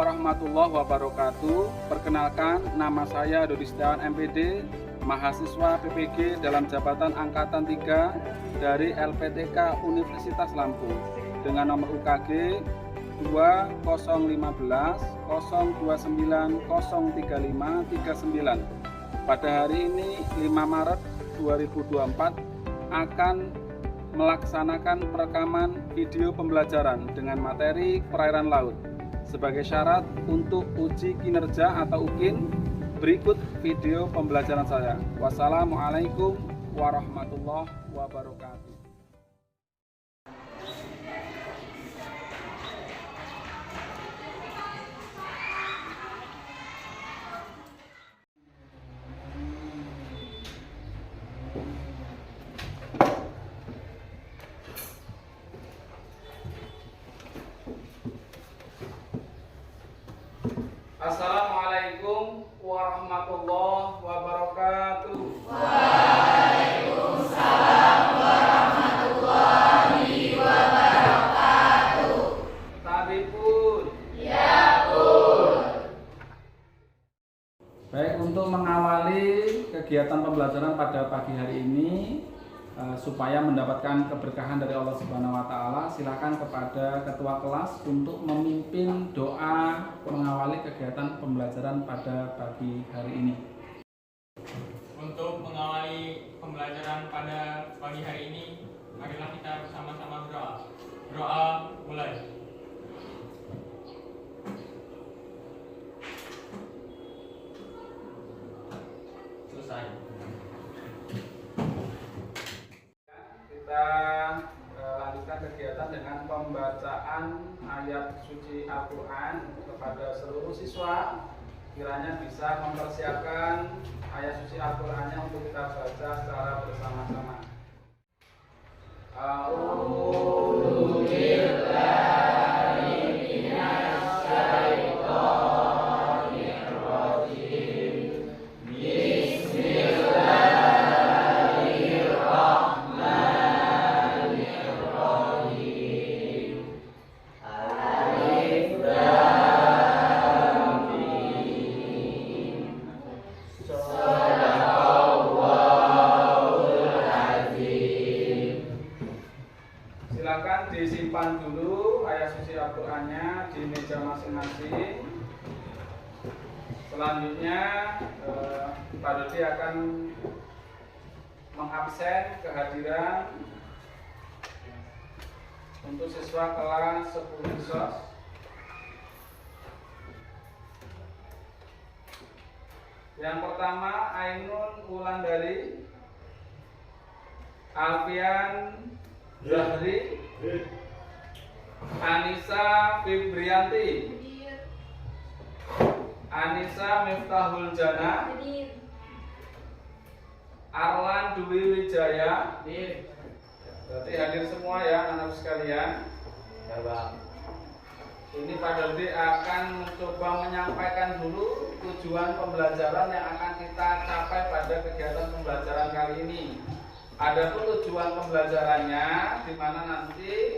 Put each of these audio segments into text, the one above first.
warahmatullahi wabarakatuh. Perkenalkan, nama saya Dodi Setiawan MPD, mahasiswa PPG dalam jabatan Angkatan 3 dari LPTK Universitas Lampung dengan nomor UKG 2015 029 035 39. Pada hari ini 5 Maret 2024 akan melaksanakan perekaman video pembelajaran dengan materi perairan laut. Sebagai syarat untuk uji kinerja atau UKIN, berikut video pembelajaran saya. Wassalamualaikum warahmatullahi wabarakatuh. Assalamualaikum warahmatullahi wabarakatuh. Waalaikumsalam warahmatullahi wabarakatuh. Tadi pun. Ya pun. Baik, untuk mengawali kegiatan pembelajaran pada pagi hari ini, supaya mendapatkan keberkahan dari Allah Subhanahu wa Ta'ala, silakan kepada ketua kelas untuk memimpin doa mengawali kegiatan pembelajaran pada pagi hari ini. Untuk mengawali pembelajaran pada pagi hari ini, marilah kita bersama-sama berdoa. Berdoa mulai. Selesai. Kita lanjutkan kegiatan dengan pembacaan ayat suci Al-Quran kepada seluruh siswa. Kiranya bisa mempersiapkan ayat suci Al-Qurannya untuk kita baca secara bersama-sama. A'udzu billahi minasy syaithanir rajim. Silakan disimpan dulu ayat suci Al-Qurannya di meja masing-masing. Selanjutnya Pak Dodi akan mengabsen kehadiran untuk siswa kelas 10 SOS. Yang pertama Ainun Wulandari, Alfian Zahri, Anissa Fibrianti, Anissa Miftahul Jana, Arlan Dwi Wijaya. Berarti hadir semua ya anak sekalian. Ya, Bang. Ini Pak Dodi akan mencoba menyampaikan dulu tujuan pembelajaran yang akan kita capai pada kegiatan pembelajaran kali ini. Adapun tujuan pembelajarannya, di mana nanti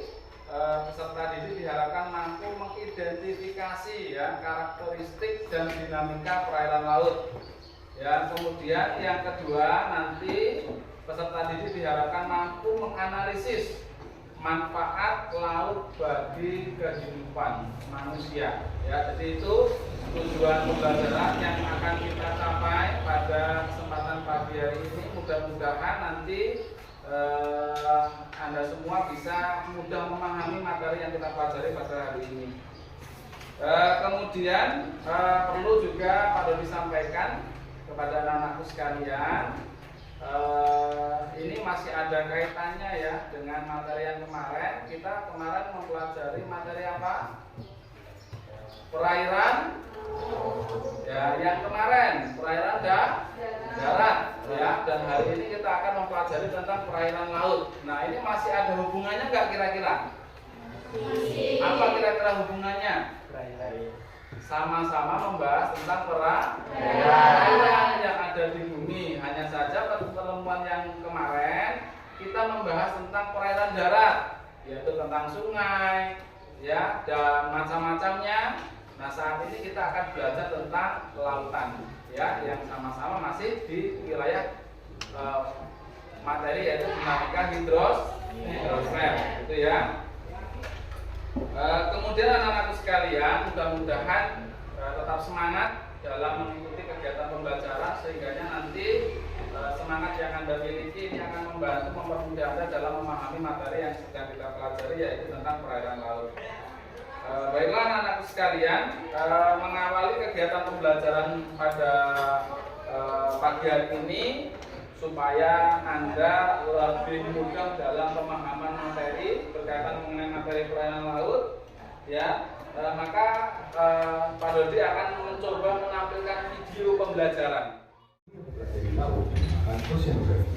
peserta didik diharapkan mampu mengidentifikasi ya karakteristik dan dinamika perairan laut. Ya, kemudian yang kedua nanti peserta didik diharapkan mampu menganalisis manfaat laut bagi kehidupan manusia. Ya, jadi itu tujuan pembelajaran yang akan kita capai pada kesempatan pagi hari ini. Mudah-mudahan nanti Anda semua bisa mudah memahami materi yang kita pelajari pada hari ini. Kemudian perlu juga Pak Dodi sampaikan kepada anak-anakku sekalian, ini masih ada kaitannya ya dengan materi yang kemarin. Kita kemarin mempelajari materi apa? Perairan. Ya, yang kemarin perairan darat ya, dan hari ini kita akan mempelajari tentang perairan laut. Nah, ini masih ada hubungannya nggak kira-kira? Apa kira-kira hubungannya? Sama-sama membahas tentang perairan yang ada di bumi. Hanya saja pertemuan yang kemarin kita membahas tentang perairan darat, yaitu tentang sungai, ya, dan macam-macamnya. Nah, saat ini kita akan belajar tentang lautan, ya, yang sama-sama masih di wilayah materi yaitu dinamika hidrosfer, gitu ya. Kemudian anak-anakku sekalian, mudah-mudahan tetap semangat dalam mengikuti kegiatan pembelajaran sehingga nanti semangat yang Anda miliki ini akan membantu mempermudah Anda dalam memahami materi yang sedang kita pelajari, yaitu tentang perairan laut. Baiklah anak-anakku sekalian, mengawali kegiatan pembelajaran pada pagi hari ini supaya Anda lebih mudah dalam pemahaman materi berkaitan mengenai materi perairan laut, ya. Maka Pak Dodi akan mencoba menampilkan video pembelajaran. Mempelajari laut menggunakan oceanografi.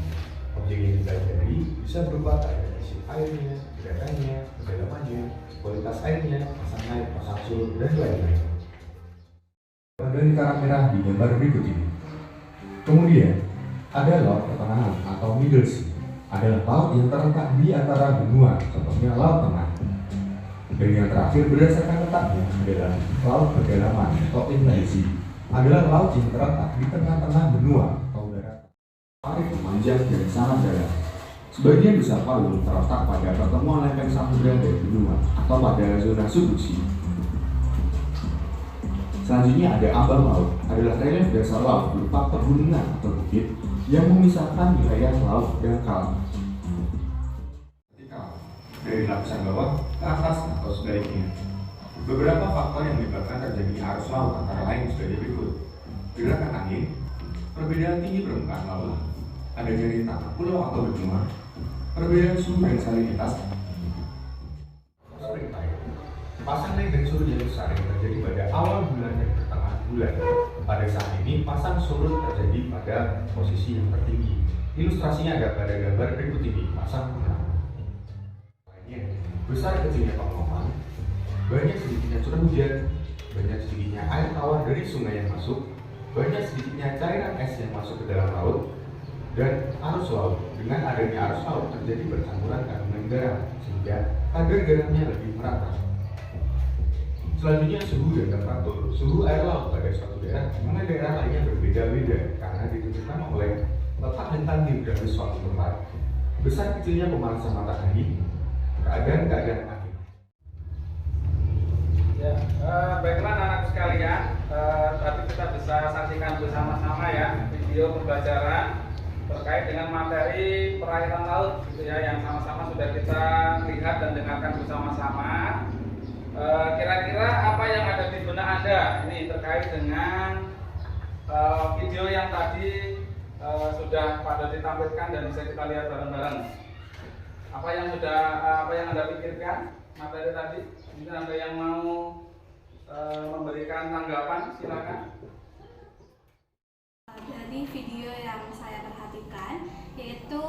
Objek yang dipelajari bisa berupa karakteristik airnya, gerakannya, kedalamannya, kualitas airnya, pasang naik, pasang surut, dan lain-lain. Dari karang merah di gambar berikut ini. Kemudian, ada laut pertengahan atau middle sea. Adalah laut yang terletak di antara benua, contohnya laut tengah. Dan yang terakhir berdasarkan letaknya adalah laut kedalaman atau inland sea. Adalah laut yang terletak di tengah-tengah benua atau daratan. Parit memanjang dan sangat dalam. Sebagian besar palu terletak pada pertemuan lempeng samudra dan benua atau pada zona subduksi. Selanjutnya ada ambang laut, adalah relief dasar laut berupa pegunungan atau bukit yang memisahkan wilayah laut dangkal. Dari lapisan bawah ke atas atau sebaliknya. Beberapa faktor yang menyebabkan terjadinya arus laut antara lain sebagai berikut: gerakan angin, perbedaan tinggi permukaan laut, adanya rintangan pulau atau benua, perbedaan suhu dan salinitas. Spring tide, pasang naik dan surut yang besar yang terjadi pada awal bulan dan pertengahan bulan. Pada saat ini pasang surut terjadi pada posisi yang tertinggi. Ilustrasinya ada pada gambar berikut ini. Pasang besar kecilnya pengelolaan, banyak sedikitnya curah hujan, banyak sedikitnya air tawar dari sungai yang masuk, banyak sedikitnya cairan es yang masuk ke dalam laut, dan arus laut. Dengan adanya arus laut terjadi bercampuran kandungan garam sehingga kadar garamnya lebih merata. Selanjutnya suhu dan temperatur. Suhu air laut pada suatu daerah dengan daerah lainnya berbeda-beda karena ditentukan oleh letak dan geografis suatu tempat, besar kecilnya pemanasan matahari, keadaan angin. Ya, baiklah anak-anak sekalian, tadi kita bisa saksikan bersama-sama ya video pembelajaran terkait dengan materi perairan laut, gitu ya, yang sama-sama sudah kita lihat dan dengarkan bersama-sama. Kira-kira apa yang ada di benak Anda ini terkait dengan video yang tadi sudah pada ditampilkan dan bisa kita lihat bareng-bareng? Apa yang Anda pikirkan materi tadi? Mungkin ada yang mau memberikan tanggapan, silakan. Dari video yang saya perhatikan, yaitu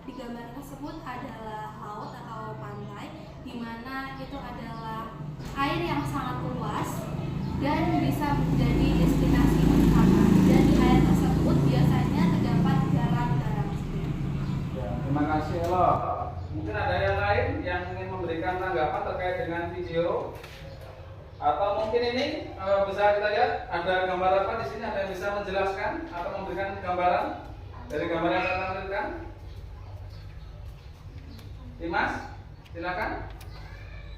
di gambar tersebut adalah laut atau pantai, di mana itu adalah air yang sangat luas dan bisa menjadi destinasi wisata. Dan di air tersebut biasanya terdapat garam-garam. Ya, terima kasih Elo. Mungkin ada yang lain yang ingin memberikan tanggapan terkait dengan video, atau mungkin ini bisa kita lihat ada gambar apa di sini, ada yang bisa menjelaskan atau memberikan gambaran dari gambar yang saya tampilkan. Dimas, silakan.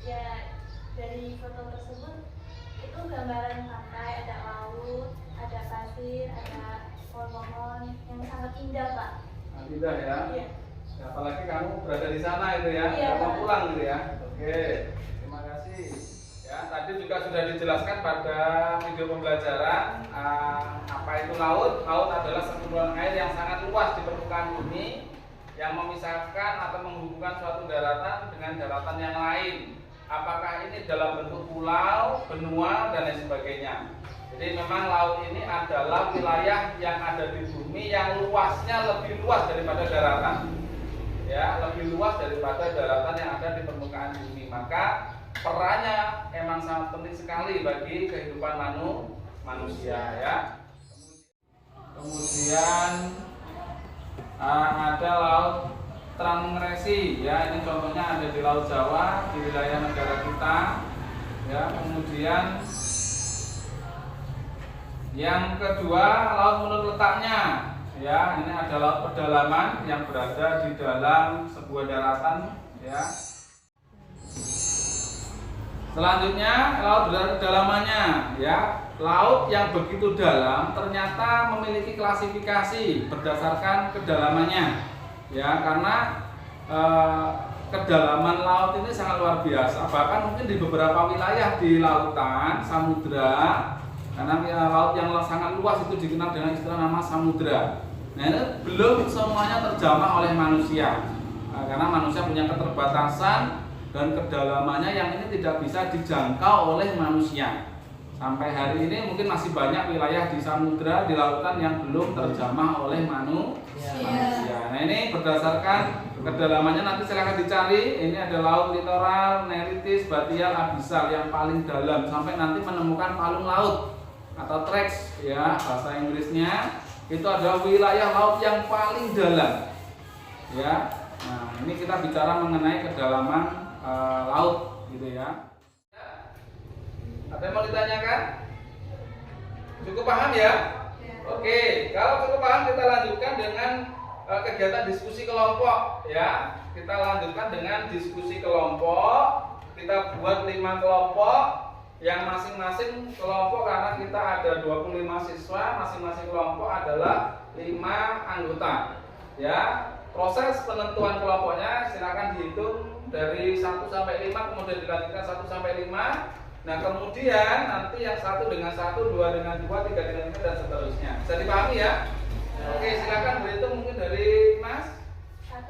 Ya, dari foto tersebut itu gambaran pantai, ada laut, ada pasir, ada pohon-pohon yang sangat indah, Pak. Indah ya. Iya. Ya, apalagi kamu berada di sana itu ya, Iya, mau Pak. pulang gitu ya. Oke, terima kasih. Ya, tadi juga sudah dijelaskan pada video pembelajaran apa itu laut. Laut adalah sumber air yang sangat luas di permukaan bumi yang memisahkan atau menghubungkan suatu daratan dengan daratan yang lain. Apakah ini dalam bentuk pulau, benua, dan lain sebagainya. Jadi memang laut ini adalah wilayah yang ada di bumi yang luasnya lebih luas daripada daratan. Ya, lebih luas daripada daratan yang ada di permukaan bumi. Maka perannya emang sangat penting sekali bagi kehidupan manusia ya. Kemudian ada laut Trangresi ya, ini contohnya ada di Laut Jawa di wilayah negara kita. Ya, kemudian yang kedua, laut menurut letaknya. Ya, ini ada laut pedalaman yang berada di dalam sebuah daratan. Ya. Selanjutnya, laut kedalamannya. Ya, laut yang begitu dalam ternyata memiliki klasifikasi berdasarkan kedalamannya. Ya, karena kedalaman laut ini sangat luar biasa. Bahkan mungkin di beberapa wilayah di lautan, samudra, karena laut yang sangat luas itu dikenal dengan istilah nama samudra. Nah, ini belum semuanya terjamah oleh manusia, karena manusia punya keterbatasan dan kedalamannya yang ini tidak bisa dijangkau oleh manusia. Sampai hari ini mungkin masih banyak wilayah di samudra, di lautan yang belum terjamah oleh manusia. Nah, ini berdasarkan kedalamannya nanti silahkan dicari. Ini ada laut litoral, neritis, batial, abisal yang paling dalam sampai nanti menemukan palung laut atau tracks, ya bahasa Inggrisnya. Itu adalah wilayah laut yang paling dalam. Ya. Nah, ini kita bicara mengenai kedalaman laut gitu ya. Ada yang mau ditanyakan? Cukup paham ya? Oke, kalau cukup paham kita lanjutkan dengan kegiatan diskusi kelompok ya. Kita lanjutkan dengan diskusi kelompok. Kita buat 5 kelompok yang masing-masing kelompok, karena kita ada 25 siswa, masing-masing kelompok adalah 5 anggota. Ya, proses penentuan kelompoknya silakan dihitung dari 1 sampai 5, kemudian dilanjutkan 1 sampai 5. Nah, kemudian nanti yang 1 dengan 1, 2 dengan 2, 3 dengan 3 dan seterusnya. Bisa dipahami ya? Oke, silakan berhitung mungkin dari Mas. 1,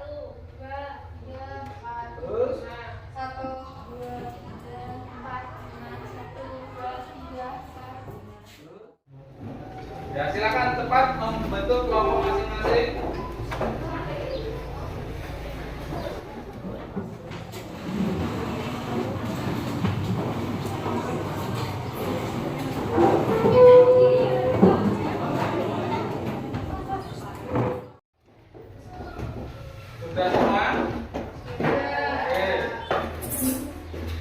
2, 3, 4. Terus 1, 2, 3, 4, 5, 1, 2, 3, 4. ya, silakan cepat membentuk kelompok masing-masing. Sudah semua? Oke.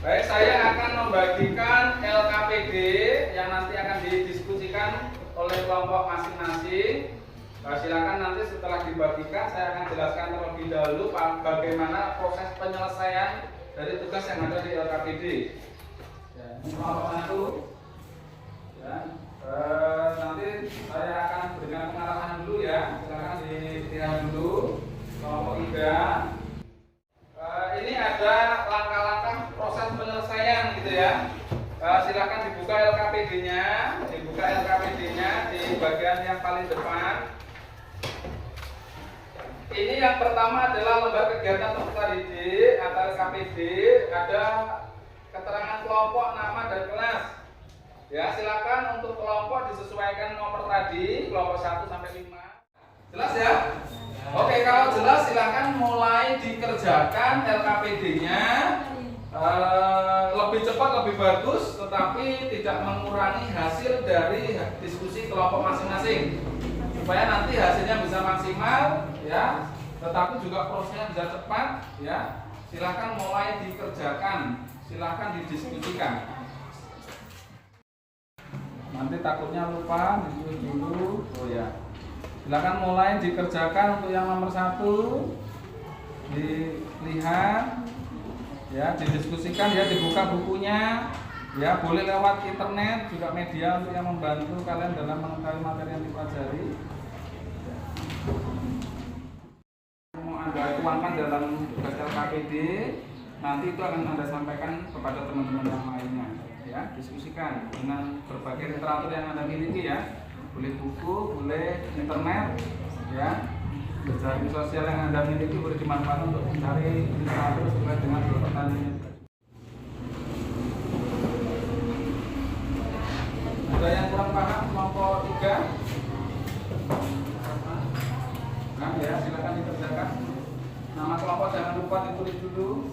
Baik, saya akan membagikan LKPD yang nanti akan didiskusikan oleh kelompok masing-masing. Silakan nanti setelah dibagikan saya akan jelaskan terlebih dahulu bagaimana proses penyelesaian dari tugas yang ada di LKPD. Ya, ini kelompok 1. Ya, nanti saya akan berikan pengarahan dulu ya. Silakan dilihat dulu. Kelompok 3. Ini ada langkah-langkah proses penyelesaian gitu ya. Silakan dibuka LKPD-nya, di bagian yang paling depan. Ini yang pertama adalah lembar kegiatan peserta didik atau LKPD. Ada keterangan kelompok, nama dan kelas. Ya, silakan untuk kelompok disesuaikan nomor tadi, kelompok 1 sampai 5. Jelas ya? Oke, kalau jelas silakan mulai dikerjakan LKPD-nya. Lebih cepat lebih bagus, tetapi tidak mengurangi hasil dari diskusi kelompok masing-masing, supaya nanti hasilnya bisa maksimal ya, tetapi juga prosesnya bisa cepat ya. Silakan mulai dikerjakan, silakan didiskusikan. Nanti takutnya lupa, ditulis dulu. Oh ya, silakan mulai dikerjakan. Untuk yang nomor 1 dilihat ya, didiskusikan ya, dibuka bukunya ya, boleh lewat internet juga, media untuk yang membantu kalian dalam mengetahui materi yang dipelajari. Mau Anda tuangkan dalam tugas LKPD, nanti itu akan Anda sampaikan kepada teman-teman yang lainnya ya. Diskusikan dengan berbagai literatur yang Anda miliki ya, boleh buku, boleh internet ya. Jaring sosial yang Anda miliki boleh dimanfaatkan untuk mencari literatur sesuai dengan pertanyaan. Ada yang kurang paham kelompok 3? Nah ya, silakan dikerjakan. Nama kelompok jangan lupa ditulis dulu.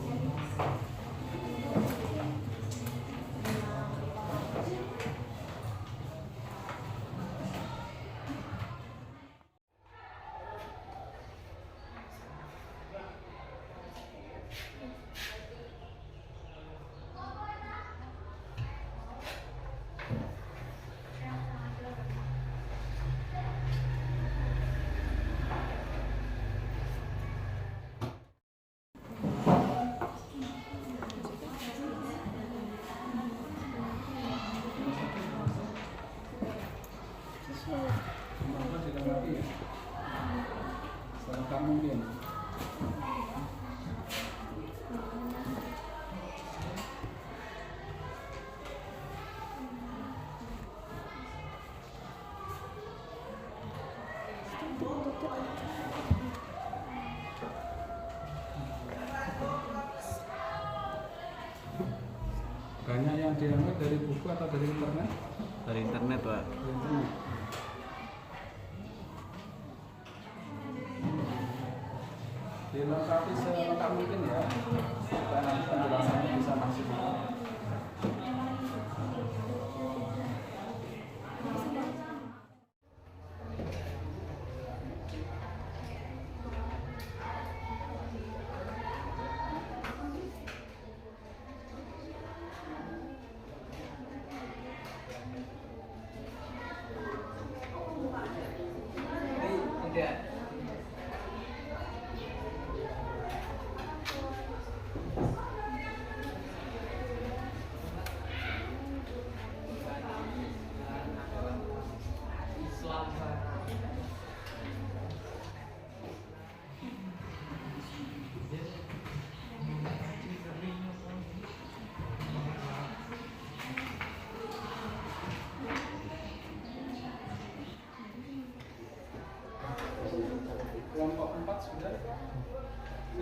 mungkin. Banyak yang diambil dari buku atau dari internet? Dari internet, Pak. Dari internet. Dilengkapi selengkap mungkin ya, supaya nanti penjelasannya bisa maksimal. Kelompok 4 sudah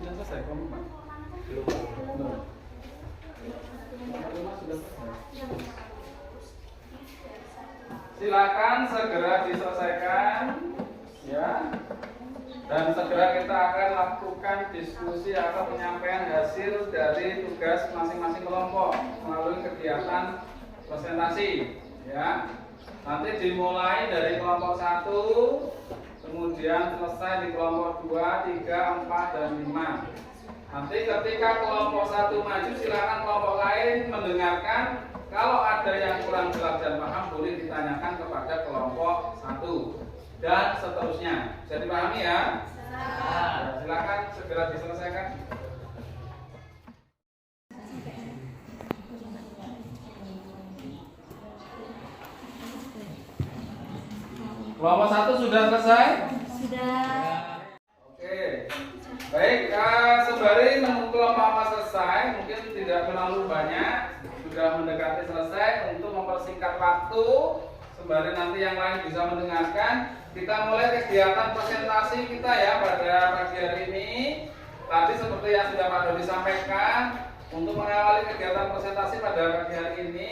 selesai kelompok 4? Belum. Kelompok 5 sudah selesai. Silakan segera diselesaikan ya. Dan segera kita akan lakukan diskusi atau penyampaian hasil dari tugas masing-masing kelompok melalui kegiatan presentasi ya. Nanti dimulai dari kelompok 1, kemudian selesai di kelompok 2, 3, 4, dan 5. Nanti ketika kelompok 1 maju, silakan kelompok lain mendengarkan. Kalau ada yang kurang jelas dan paham, boleh ditanyakan kepada kelompok 1 dan seterusnya. Bisa dipahami ya? Ya, silakan segera diselesaikan. Kelompok 1 sudah selesai? Sudah. Oke. Baik, sembari menunggu kelompok 4 selesai, mungkin tidak terlalu banyak, sudah mendekati selesai. Untuk mempersingkat waktu, sembari nanti yang lain bisa mendengarkan, kita mulai kegiatan presentasi kita ya pada pagi hari ini. Tadi seperti yang sudah Pak Dodi sampaikan, untuk mengawali kegiatan presentasi pada pagi hari ini,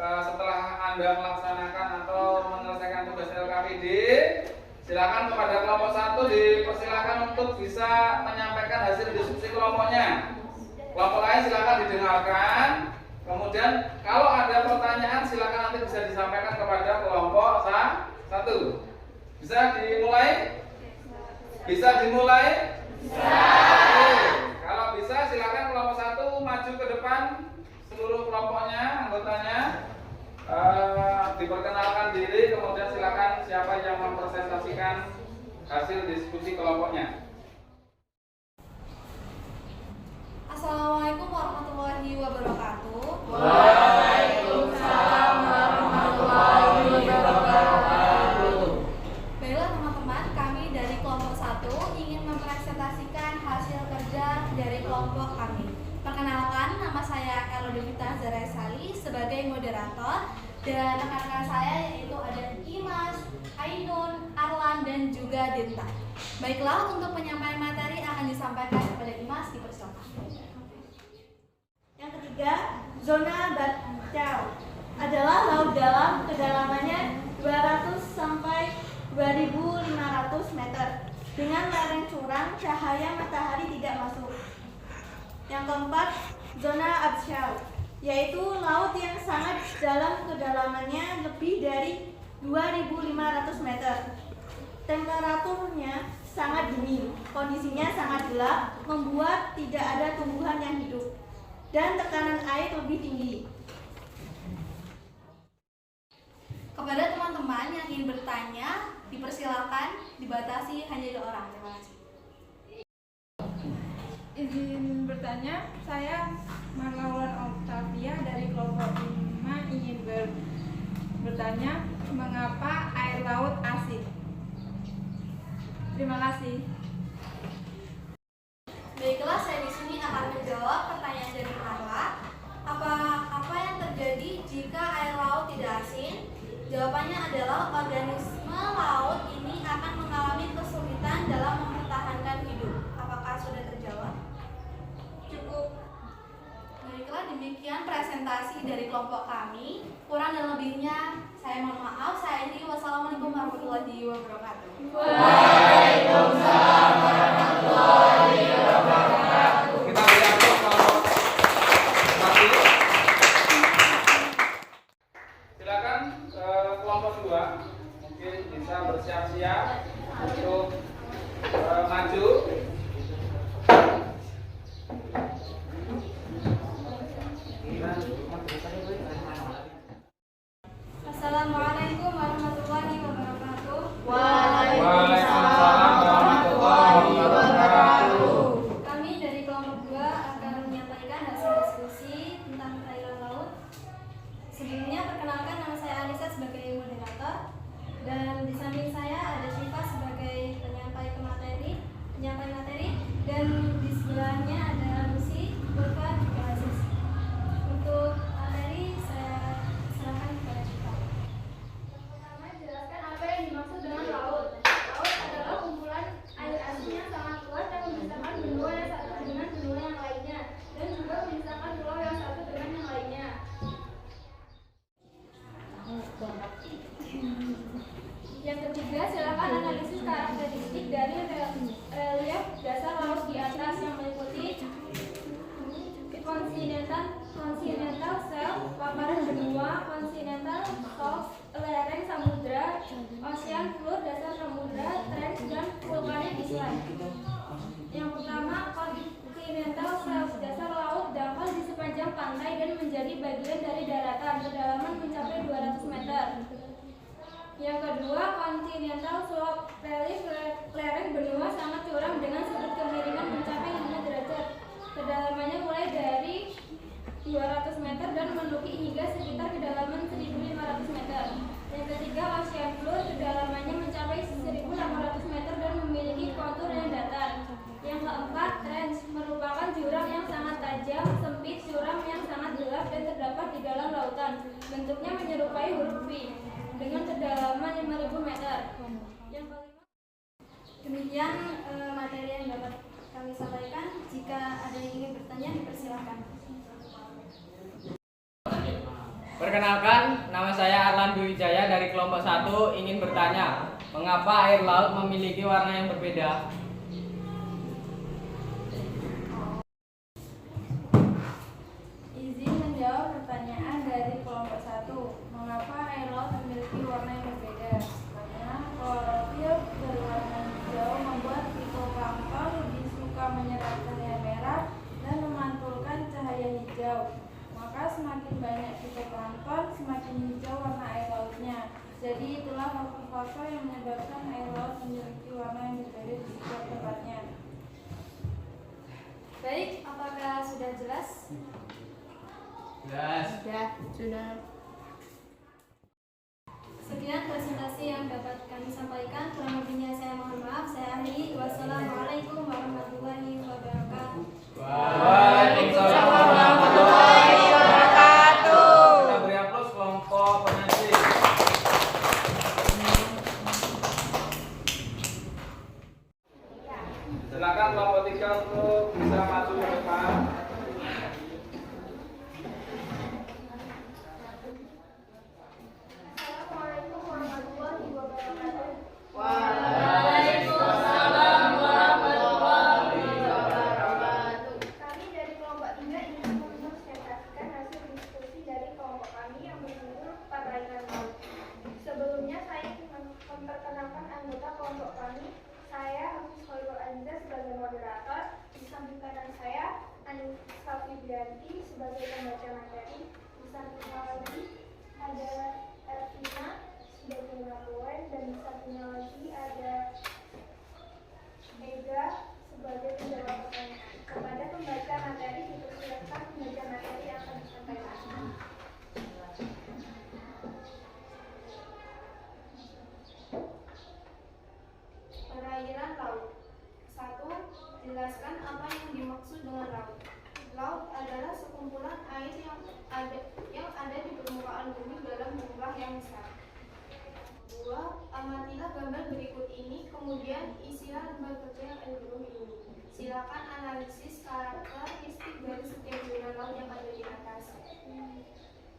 setelah Anda melaksanakan atau menyelesaikan tugas LKPD, silakan kepada kelompok 1 dipersilakan untuk bisa menyampaikan hasil diskusi kelompoknya. Kelompok lain silakan didengarkan. Kemudian kalau ada pertanyaan silakan nanti bisa disampaikan kepada kelompok 1. Bisa dimulai? Bisa dimulai? Bisa. Oke. Kalau bisa silakan kelompok 1 maju ke depan, seluruh kelompoknya, anggotanya. Diperkenalkan diri, kemudian silakan siapa yang mempresentasikan hasil diskusi kelompoknya. Assalamualaikum warahmatullahi wabarakatuh. Waalaikumsalam warahmatullahi wabarakatuh. Baiklah teman-teman, kami dari kelompok 1 ingin mempresentasikan hasil kerja dari kelompok kami. Perkenalkan, nama saya Elodevita Zaraisali sebagai moderator, dan rekan-rekan saya yaitu ada Imas, Ainun, Arlan, dan juga Dinta. Baiklah, untuk penyampaian materi akan disampaikan kepada Imas, dipersilakan. Yang ketiga, zona Batchau adalah laut dalam, kedalamannya 200 sampai 2.500 meter dengan lereng curam, cahaya matahari tidak masuk. Yang keempat, zona Abshau, yaitu laut yang sangat dalam, kedalamannya lebih dari 2.500 meter. Temperaturnya sangat dingin, kondisinya sangat gelap, membuat tidak ada tumbuhan yang hidup, dan tekanan air lebih tinggi. Kepada teman-teman yang ingin bertanya, dipersilakan, dibatasi hanya 2 orang. Terima kasih. Izin bertanya, saya Marlaulan Octavia dari kelompok 5 ingin bertanya mengapa air laut asin. Terima kasih. Jawabannya adalah organisme laut ini akan mengalami kesulitan dalam mempertahankan hidup. Apakah sudah terjawab? Cukup. Baiklah, demikian presentasi dari kelompok kami. Kurang dan lebihnya saya mohon maaf. Saya akhiri. Wassalamualaikum warahmatullahi wabarakatuh. Waalaikumsalam warahmatullahi wabarakatuh. Kita beri aplaus kelompok 1. Silakan kelompok 2 mungkin bisa bersiap-siap untuk maju. Assalamualaikum warahmatullahi wabarakatuh. Waalaikumsalam warahmatullahi wabarakatuh. Kami dari kelompok 2 akan menyampaikan hasil diskusi tentang perairan laut. Sebelumnya perkenalkan, nama saya Anissa sebagai moderator, dan di samping saya ada Syifa sebagai penyampai materi, dan di sebelahnya ada Lucy, Ulfa, dan Aziz. Untuk materi saya serahkan kepada Syifa. Yang pertama, jelaskan apa yang dimaksud dengan laut. Laut adalah kumpulan air asin yang sangat luas dan memisahkan benua yang satu dengan benua yang lainnya, dan juga memisahkan pulau yang satu dengan yang lainnya. Yang ketiga, silakan analisis karakteristik dari relief dasar laut di atas yang meliputi continental shelf, paparan benua, continental shelf, lereng samudra, ocean floor, dasar samudra, trench, dan vulkanik island. Yang pertama, continental shelf, dasar laut dangkal di sepanjang pantai dan menjadi bagian dari daratan, kedalaman mencapai 200 meter. Yang kedua, continental slope relief, lereng benua sangat curam dengan sudut kemiringan mencapai 5 derajat. Kedalamannya mulai dari 200 meter dan menduki hingga sekitar kedalaman 1.500 meter. Yang ketiga, ocean floor, kedalamannya mencapai 1.800 meter dan memiliki kontur yang datar. Yang keempat, trench merupakan jurang yang sangat tajam, sempit, curam yang sangat gelap dan terdapat di dalam lautan. Bentuknya menyerupai huruf V dengan kedalaman 5.000 meter. Yang kelima, demikian materi yang dapat kami sampaikan. Jika ada yang ingin bertanya, dipersilakan. Perkenalkan, nama saya Arlan Dwi Wijaya dari kelompok 1 ingin bertanya, mengapa air laut memiliki warna yang berbeda? Izin menjawab pertanyaan dari kelompok 1. Mengapa air laut memiliki warna yang berbeda? Karena klorofil berwarna hijau membuat fitoplankton lebih suka menyerap cahaya merah dan memantulkan cahaya hijau. Maka semakin banyak fitoplankton, semakin hijau warna air lautnya. Jadi itulah faktor-faktor yang menyebabkan air laut memiliki warna yang berbeda di setiap tempatnya. Baik, apakah sudah jelas? Sudah. Sekian presentasi yang dapat kami sampaikan. Kurang lebihnya saya mohon maaf. Saya akhiri. Wassalamualaikum warahmatullahi wabarakatuh. Waalaikumsalam warahmatullahi wabarakatuh. Kita beri aplaus kelompok penyaji. Silakan kelompok 3 untuk bisa maju ke depan. Assalamualaikum warahmatullahi wabarakatuh. Waalaikumsalam warahmatullahi wabarakatuh. Kami dari kelompok 3 ingin mempresentasikan hasil diskusi dari kelompok kami yang berjudul Perairan Laut. Sebelumnya saya ingin memperkenalkan anggota kelompok kami. Saya Agus Khairul Aziza sebagai moderator. Di samping kanan saya Anissa Fibrianti sebagai pembaca materi. Di samping lagi ada Ervina sebagai narasumber, dan di sampingnya lagi ada Ega sebagai penjawab pertanyaan. Kepada pembaca materi dipersilakan membaca materi yang akan disampaikan. Perairan laut. 1. Jelaskan apa yang dimaksud dengan laut. Laut adalah sekumpulan air yang ada di permukaan bumi dalam jumlah yang besar. Amatilah gambar berikut ini, kemudian isilah lembar kerja yang ada di bawah ini. Silakan analisis karakteristik dari setiap zona laut yang ada di atas.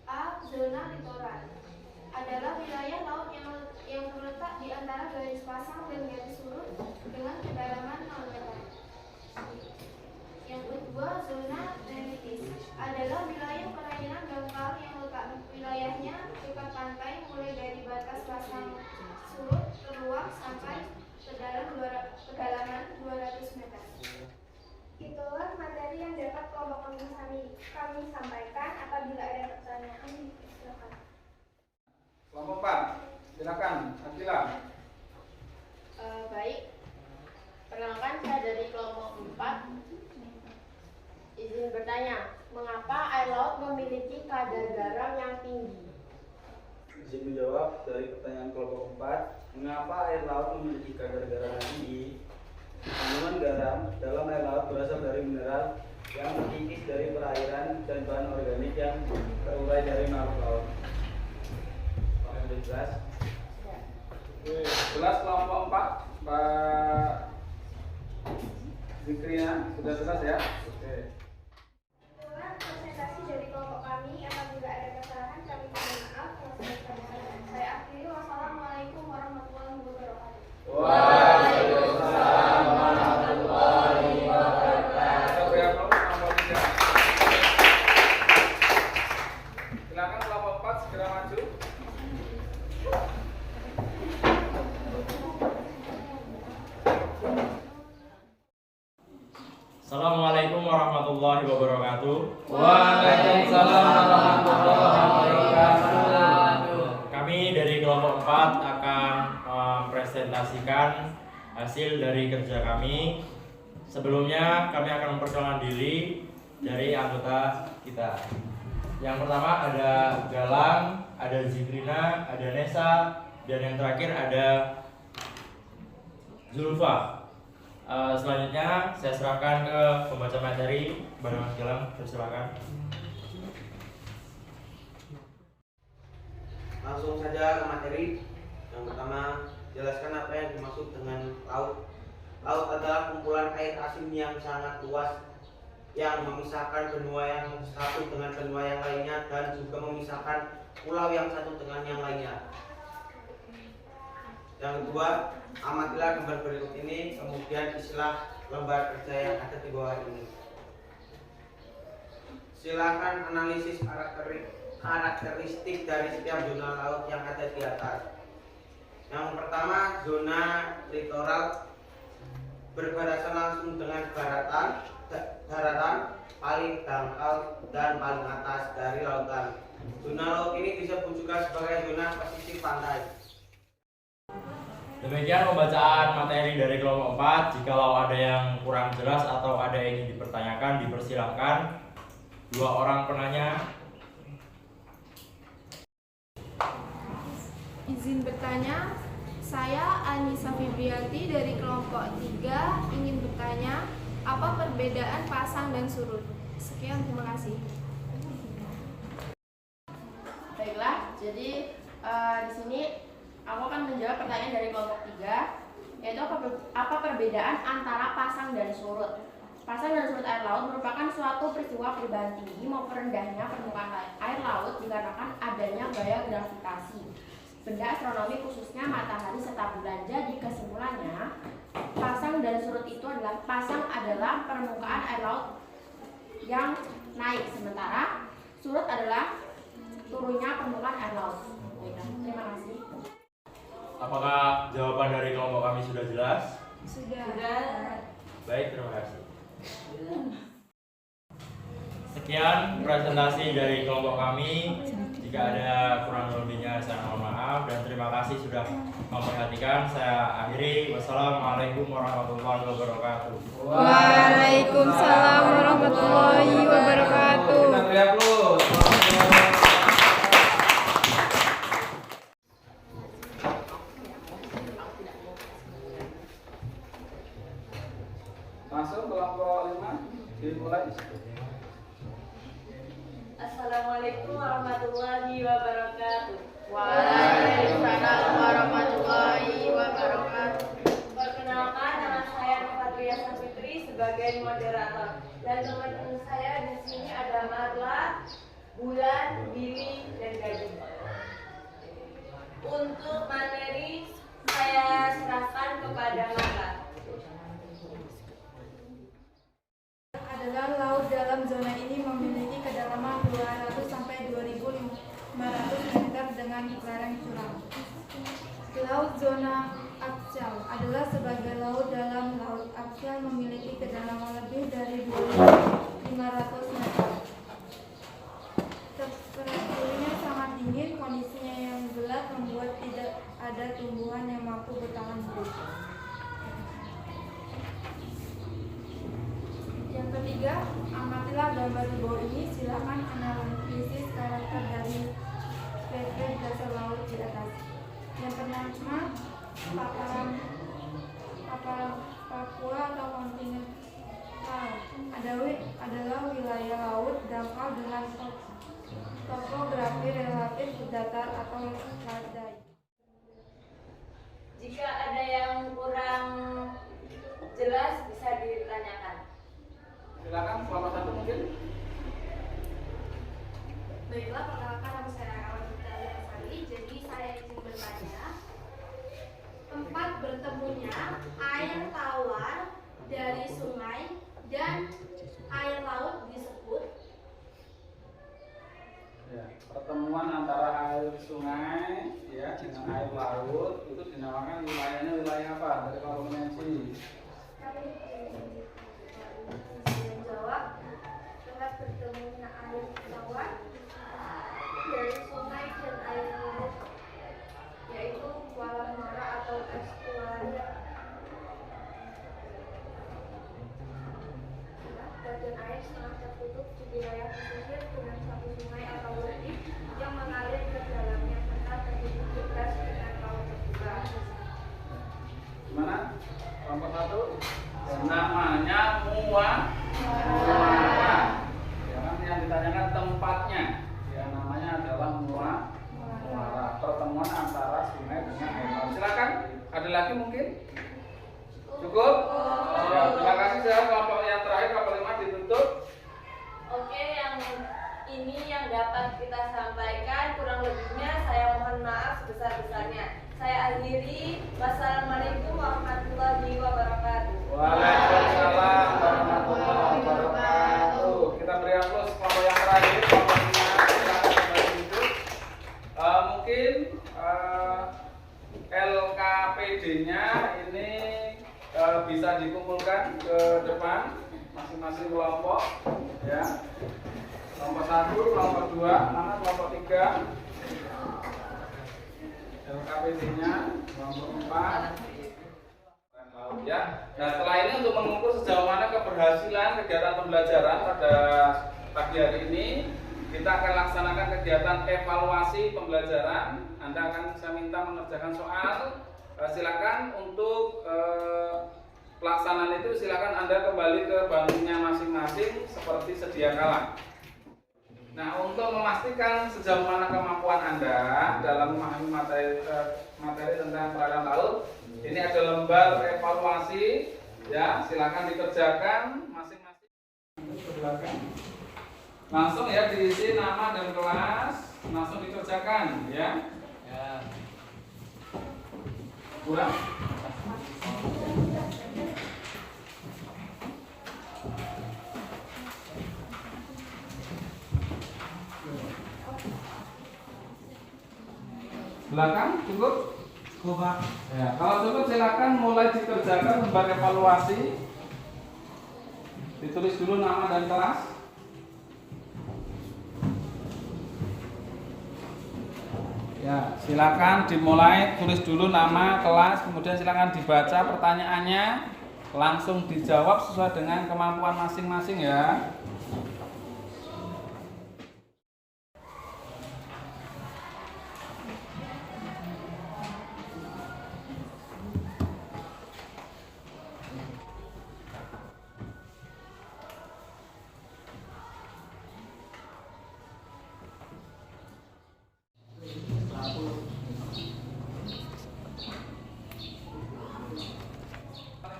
A. Zona litoral adalah wilayah laut yang terletak di antara garis pasang dan garis surut dengan kedalaman 0 meter. Yang kedua, zona neritis adalah wilayah perairan dangkal yang letak wilayahnya dekat pantai mulai dari batas pasang surut terluar sampai kedalaman 200 meter. Itulah materi yang dapat kelompok kami sampaikan. Apabila ada pertanyaan, silakan. Kelompok 4, silakan Akila. Baik, perkenalkan saya dari kelompok 4. Izin bertanya, mengapa air laut memiliki kadar garam yang tinggi? Izin menjawab dari pertanyaan kelompok 4. Mengapa air laut memiliki kadar garam yang tinggi? Kandungan garam dalam air laut berasal dari mineral yang terkikis dari perairan dan bahan organik yang terurai dari makhluk laut. Sudah jelas? Jelas kelompok 4, Pak Zikrina, sudah jelas ya? Oke. Itulah presentasi dari kelompok kami. Apabila ada kesalahan, kami mohon maaf. Saya akhiri. Wassalamualaikum warahmatullahi wabarakatuh. Waalaikumsalam warahmatullahi wabarakatuh. Kita beri aplaus kelompok 3. Silakan kelompok 4 segera maju. Assalamualaikum warahmatullahi wabarakatuh. Waalaikumsalam warahmatullahi wabarakatuh. Kami dari kelompok 4 akan mempresentasikan hasil dari kerja kami. Sebelumnya kami akan memperkenalkan diri dari anggota kita. Yang pertama ada Galang, ada Zikrina, ada Nesa, dan yang terakhir ada Zulfa. Selanjutnya saya serahkan ke pembaca materi kepada Mas Galang, silakan. Langsung saja ke materi. Yang pertama, jelaskan apa yang dimaksud dengan laut. Laut adalah kumpulan air asin yang sangat luas yang memisahkan benua yang satu dengan benua yang lainnya dan juga memisahkan pulau yang satu dengan yang lainnya. Yang kedua, amatilah gambar berikut ini, kemudian isilah lembar kerja yang ada di bawah ini. Silakan analisis karakteristik dari setiap zona laut yang ada di atas. Yang pertama, zona litoral berbatasan langsung dengan daratan paling dangkal dan paling atas dari lautan. Zona laut ini disebut juga sebagai zona pesisir pantai. Demikian pembacaan materi dari kelompok 4. Jikalau ada yang kurang jelas atau ada yang ingin dipertanyakan, dipersilahkan. 2 orang penanya. Izin bertanya, saya Anissa Fibrianti dari kelompok 3 ingin bertanya, apa perbedaan pasang dan surut? Sekian, terima kasih. Baiklah, jadi di sini aku akan menjawab pertanyaan dari kelompok 3, yaitu apa perbedaan antara pasang dan surut. Pasang dan surut air laut merupakan suatu peristiwa perubahan tinggi maupun rendahnya permukaan air laut dikarenakan adanya gaya gravitasi benda astronomi khususnya matahari serta bulan. Jadi kesimpulannya, pasang dan surut itu adalah pasang adalah permukaan air laut yang naik, sementara surut adalah turunnya permukaan air laut. Terima kasih. Apakah jawaban dari kelompok kami sudah jelas? Sudah. Baik, terima kasih. Sekian presentasi dari kelompok kami. Jika ada kurang lebihnya saya mohon maaf dan terima kasih sudah memperhatikan. Saya akhiri. Wassalamualaikum warahmatullahi wabarakatuh. Waalaikumsalam warahmatullahi wabarakatuh. Kita beri aplaus. Masuk kelompok 5 dimulai. Assalamualaikum warahmatullahi wabarakatuh. Waalaikumsalam warahmatullahi Dan teman-teman saya di sini ada Marla, Bulan, Billy, dan Gading. Untuk materi saya serahkan kepada Marla. Adalah laut dalam zona ini memiliki kedalaman 200 sampai 2.500 meter dengan lereng curam. Laut zona aksial adalah sebagai laut dalam. Laut aksial memiliki kedalaman lebih dari 2.500 meter. Temperaturnya sangat dingin, kondisinya yang gelap membuat tidak ada tumbuhan yang mampu bertahan hidup. Yang ketiga, amatilah gambar di bawah ini. Silakan analisis karakter dari spesies dasar laut di atas. Yang pertama, paparan Papua atau kontinental adalah wilayah laut dangkal dengan topografi relatif datar atau landai. Jika ada yang kurang jelas bisa ditanyakan. Silakan kelompok 1 mungkin. Baiklah, perkenalkan nama saya Awalita Sari. Jadi saya izin bertanya, tempat bertemunya air tawar dari sungai dan air laut disebut. Ya, pertemuan antara air sungai ya dengan air laut itu dinamakan wilayahnya wilayah apa? Dari kelompok Nancy. Jawab, tempat bertemunya air tawar dari sungai dan air laut, yaitu Kuala Muara atau estuaria. Bagian air sangat tertutup di wilayah pesisir dengan satu sungai atau lebih yang mengalir ke dalamnya serta tertutup bebas dengan laut terbuka. Gimana? Kelompok 1. Namanya Muara. Ya, nanti yang ditanyakan tempatnya. Ya, namanya adalah Muara. Pertemuan antara sungai dengan air laut. Silakan. Ada lagi mungkin? Cukup? Ya, terima kasih. Saya kelompok yang terakhir, kelompok 5 ditutup. Oke, yang ini yang dapat kita sampaikan, kurang lebihnya saya mohon maaf sebesar-besarnya. Saya akhiri. Wassalamualaikum warahmatullahi wabarakatuh. Waalaikumsalam warahmatullahi wabarakatuh. Kita beri aplaus kelompok yang terakhir, kelompok 5. Silakan kembali duduk. Mungkin LKPD-nya ini bisa dikumpulkan ke depan masing-masing kelompok ya. Kelompok 1, kelompok 2, mana kelompok 3? LKPD-nya kelompok 4 laut ya. Nah, setelah ini untuk mengukur sejauh mana keberhasilan kegiatan pembelajaran pada pagi hari ini, kita akan laksanakan kegiatan evaluasi pembelajaran. Anda akan saya minta mengerjakan soal. Silakan untuk pelaksanaan itu silakan Anda kembali ke bangkunya masing-masing seperti sedia kala. Nah, untuk memastikan sejauh mana kemampuan Anda dalam memahami materi tentang perairan laut, ini ada lembar evaluasi ya, silakan dikerjakan masing-masing. Langsung ya, diisi nama dan kelas, langsung dikerjakan ya. Kurang? Belakang cukup? Cukup, Pak. Ya, kalau cukup silakan mulai dikerjakan lembar evaluasi. Ditulis dulu nama dan kelas. Ya, silakan dimulai, tulis dulu nama, kelas, kemudian silakan dibaca pertanyaannya, langsung dijawab sesuai dengan kemampuan masing-masing ya.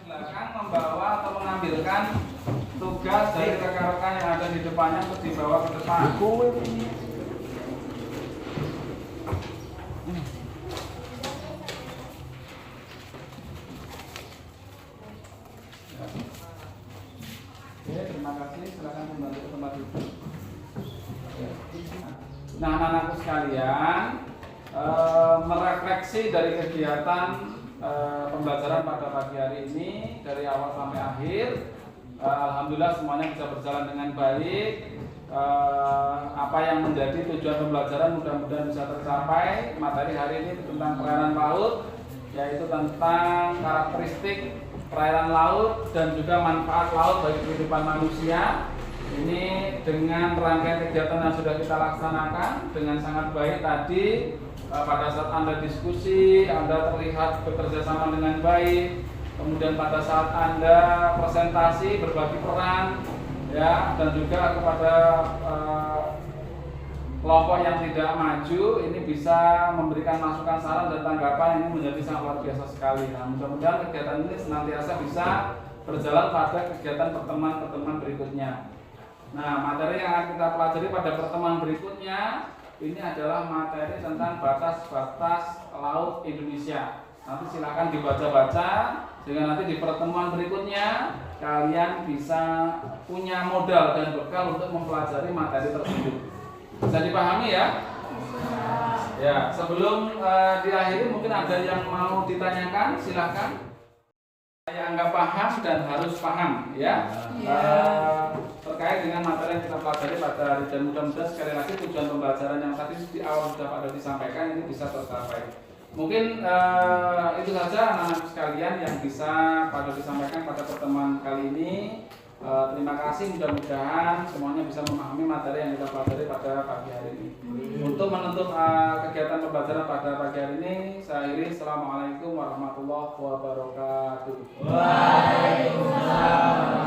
Belakang membawa atau mengambilkan tugas dari jawabannya untuk dibawa ke depan. Oke, terima kasih. Silakan kembali ke tempat duduk. Nah, anak-anakku sekalian, merefleksi dari kegiatan pembelajaran pada pagi hari ini dari awal sampai akhir, alhamdulillah semuanya bisa berjalan dengan baik. Apa yang menjadi tujuan pembelajaran mudah-mudahan bisa tercapai. Materi hari ini tentang perairan laut, yaitu tentang karakteristik perairan laut dan juga manfaat laut bagi kehidupan manusia. Ini dengan rangkaian kegiatan yang sudah kita laksanakan dengan sangat baik tadi. Pada saat Anda diskusi, Anda terlihat bekerja sama dengan baik. Kemudian pada saat Anda presentasi, berbagi peran, ya, dan juga kepada kelompok yang tidak maju, ini bisa memberikan masukan, saran dan tanggapan. Ini menjadi sangat luar biasa sekali. Nah, mudah-mudahan kegiatan ini senantiasa bisa berjalan pada kegiatan pertemuan-pertemuan berikutnya. Nah, materi yang akan kita pelajari pada pertemuan berikutnya ini adalah materi tentang batas-batas laut Indonesia. Nanti silakan dibaca-baca sehingga nanti di pertemuan berikutnya kalian bisa punya modal dan bekal untuk mempelajari materi tersebut. Bisa dipahami ya? Ya, sebelum diakhiri mungkin ada yang mau ditanyakan, silakan. Saya anggap paham dan harus paham ya. Terkait dengan materi yang kita pelajari pada hari, dan mudah-mudahan sekali lagi tujuan pembelajaran yang tadi di awal sudah pada disampaikan ini bisa tercapai. Mungkin itu saja anak-anak sekalian yang bisa pada disampaikan pada pertemuan kali ini. Terima kasih, mudah-mudahan semuanya bisa memahami materi yang kita pelajari pada pagi hari ini. Untuk menutup kegiatan pembelajaran pada pagi hari ini, saya akhiri. Assalamualaikum warahmatullahi wabarakatuh. Waalaikumsalam.